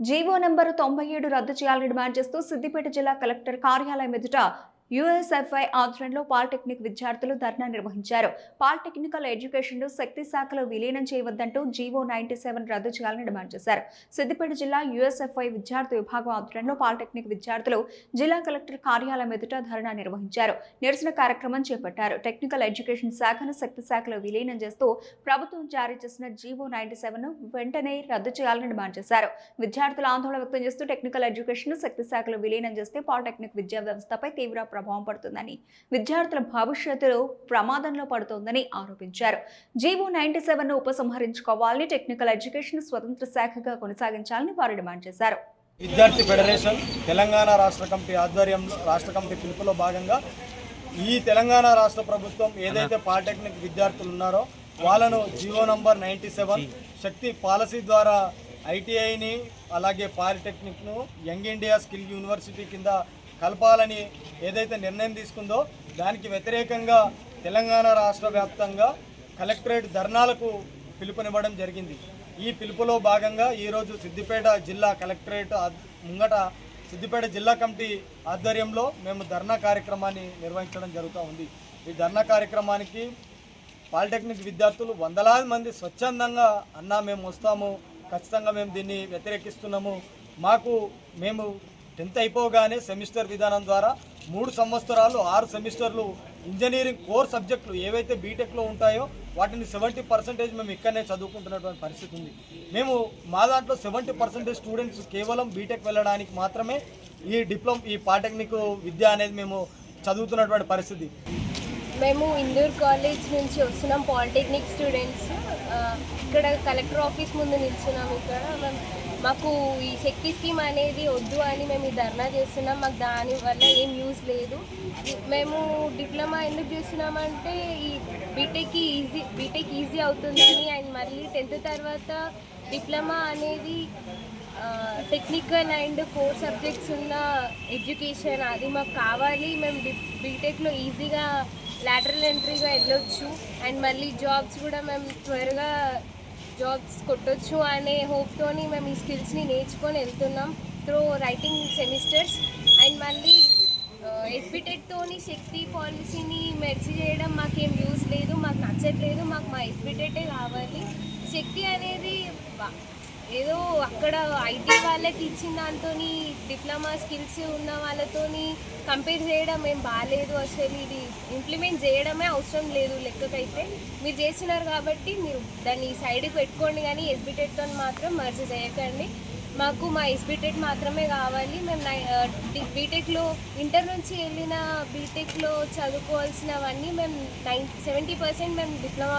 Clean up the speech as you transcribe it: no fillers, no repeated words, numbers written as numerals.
GO number 97 రద్దు చేయాలని demand చేస్తూ సిద్దిపేట జిల్లా కలెక్టర్ కార్యాలయం ఎదుట యూఎస్ఎఫ్ఐ ఆధ్వర్యంలో పాలిటెక్నిక్ విద్యార్థులు ధర్నా నిర్వహించారు. పాలిటెక్నికల్ ఎడ్యుకేషన్ శక్తి శాఖలో విలీనం చేయవద్దంటూ జీవో 97 రద్దు చేయాలని డిమాండ్ చేశారు. సిద్దిపేట జిల్లా యూఎస్ఎఫ్ఐ విద్యార్థి విభాగం ఆధ్వర్యంలో పాలిటెక్నిక్ విద్యార్థులు జిల్లా కలెక్టర్ కార్యాలయం ఎదుట ధర్నా నిర్వహించారు. నిరసన కార్యక్రమం చేపట్టారు. టెక్నికల్ ఎడ్యుకేషన్ శాఖను శక్తి శాఖలో విలీనం చేస్తూ ప్రభుత్వం జారీ చేసిన జీవో 97 వెంటనే రద్దు చేయాలని డిమాండ్ చేశారు. విద్యార్థులు ఆందోళన వ్యక్తం చేస్తూ టెక్నికల్ ఎడ్యుకేషన్ శక్తి శాఖలో విలీనం చేస్తే పాలిటెక్నిక్ విద్యా వ్యవస్థపై తీవ్ర ప్రభావం పడుతుందని, విద్యార్థుల భవిష్యత్తులో ప్రమాదంలో పడుతోందని ఆరోపించారు. జీవో 97 ను ఉపసంహరించుకోవాలని, టెక్నికల్ ఎడ్యుకేషన్ స్వతంత్ర శాఖగా కొనసాగించాలని వారు డిమాండ్ చేశారు. విద్యార్థి ఫెడరేషన్ తెలంగాణ రాష్ట్ర కమిటీ ఆధ్వర్యంలో రాష్ట్ర కమిటీ పిలుపులో భాగంగా ఈ తెలంగాణ రాష్ట్ర ప్రభుత్వం ఏదైతే పాలిటెక్నిక్ విద్యార్థులు ఉన్నారో వాళ్ళను జీవో నంబర్ 97 శక్తి పాలసీ ద్వారా ఐటీఐని అలాగే పాలిటెక్నిక్ను యంగ్ ఇండియా స్కిల్ యూనివర్సిటీ కింద కలపాలని ఏదైతే నిర్ణయం తీసుకుందో దానికి వ్యతిరేకంగా తెలంగాణ రాష్ట్ర వ్యాప్తంగా కలెక్టరేట్ ధర్నాలకు పిలుపునివ్వడం జరిగింది. ఈ పిలుపులో భాగంగా ఈరోజు సిద్దిపేట జిల్లా కలెక్టరేట్ ముంగట సిద్దిపేట జిల్లా కమిటీ ఆధ్వర్యంలో మేము ధర్నా కార్యక్రమాన్ని నిర్వహించడం జరుగుతూ ఉంది. ఈ ధర్నా కార్యక్రమానికి పాలిటెక్నిక్ విద్యార్థులు వందలాది మంది స్వచ్ఛందంగా అన్నా మేము వస్తాము, ఖచ్చితంగా మేము దీన్ని వ్యతిరేకిస్తున్నాము, మేము 10th అయిపోగానే సెమిస్టర్ విధానం ద్వారా 3 సంవత్సరాలు 6 సెమిస్టర్లు ఇంజనీరింగ్ కోర్ సబ్జెక్టులు ఏవైతే బీటెక్లో ఉంటాయో వాటిని 70% మేము ఇక్కడనే చదువుకుంటున్నటువంటి పరిస్థితి ఉంది. మా దాంట్లో 70% స్టూడెంట్స్ కేవలం బీటెక్ వెళ్ళడానికి మాత్రమే ఈ పాలిటెక్నిక్ విద్య అనేది మేము చదువుతున్నటువంటి పరిస్థితి. మేము ఇందూర్ కాలేజ్ నుంచి వస్తున్నాం, పాలిటెక్నిక్ స్టూడెంట్స్. ఇక్కడ కలెక్టర్ ఆఫీస్ ముందు నిల్చున్నాం. ఇక్కడ మాకు ఈ శక్తి స్కీమ్ అనేది వద్దు అని మేము ఈ ధర్నా చేస్తున్నాం. మాకు దానివల్ల ఏం యూజ్ లేదు. మేము డిప్లొమా ఎందుకు చేస్తున్నామంటే ఈ బీటెక్ ఈజీ అవుతుందని, అండ్ మళ్ళీ 10th తర్వాత డిప్లొమా అనేది టెక్నికల్ అండ్ కోర్ సబ్జెక్ట్స్ ఉన్న ఎడ్యుకేషన్ అది మాకు కావాలి. మేము బీటెక్లో ఈజీగా లాటరల్ ఎంట్రీగా వెళ్ళొచ్చు, అండ్ మళ్ళీ జాబ్స్ కూడా మేము త్వరగా జాబ్స్ కొట్టొచ్చు అనే హోప్తోని మేము ఈ స్కిల్స్ని నేర్చుకొని వెళ్తున్నాం త్రూ రైటింగ్ సెమిస్టర్స్. అండ్ మళ్ళీ ఎస్బిటెట్తోని శక్తి పాలసీని మెర్జ్ చేయడం మాకేం యూజ్ లేదు, మాకు నచ్చట్లేదు. మాకు మా ఎస్బిటెటే కావాలి. శక్తి అనేది ఏదో అక్కడ ఐటీ వాళ్ళకి ఇచ్చిన దాంతో డిప్లొమా స్కిల్స్ ఉన్న వాళ్ళతోని కంపేర్ చేయడం ఏం బాగాలేదు. అసలు ఇది ఇంప్లిమెంట్ చేయడమే అవసరం లేదు లెక్కకైతే. మీరు చేస్తున్నారు కాబట్టి మీరు దాన్ని సైడ్కి పెట్టుకోండి, కానీ ఎస్బిటెట్తో మాత్రం మర్జ్ చేయకండి. మాకు మా ఎస్బిటెట్ మాత్రమే కావాలి. మేము బీటెక్లో ఇంటర్ నుంచి వెళ్ళిన బీటెక్లో చదువుకోవాల్సినవన్నీ మేము 70% మేము డిప్లొమా